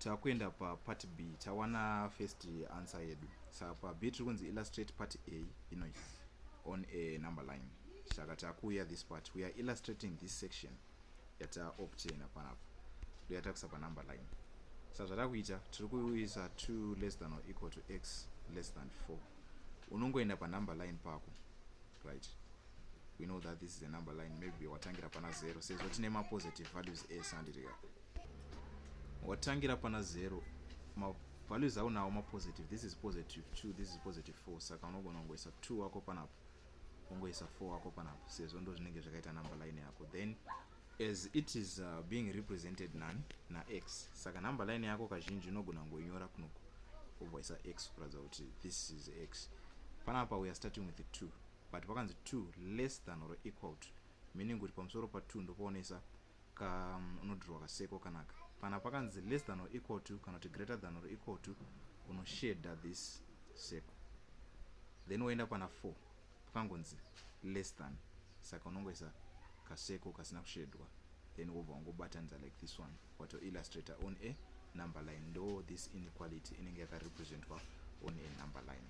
takuenda part B tawana first answer yedu saka B tiri kunzi illustrate part A on a number line saka takuya this part we are illustrating this section yata obtain panapa yatakuisa pa number line saka zvatakuita tiri kuisa 2 less than or equal to x less than 4 unongoenda pa number line pako, right? We know that this is a number line, maybe watangira pana 0 says what name positive values s and it watangira pana 0 ma values are now positive. This is positive 2, this is positive 4, saka unongoisa 2 wako panapa ungoisa 4 wako panapa says ndo zvinenge zvakaita number line yako. Then as it is being represented na x, saka number line yako kazhinji unogona ngoinyora kunoku uvoisa x kuratidza kuti this is x. Panapa we are starting with 2, but pakanzi 2 less than or equal to, meaning kuti pamusoro pa 2 ndokuonesa ka unodhirwa kaseko kanaka. Pana pakanzi less than or equal to kana kuti greater than or equal to unoshade this circle. Then woenda pana 4 pakangonzi less than, saka unongoisa kaseko kasina kushedwa, then wobva wangobatanidza like this one wato illustrator on a number line. Ndo this inequality inenge yakarepresentwa on a number line.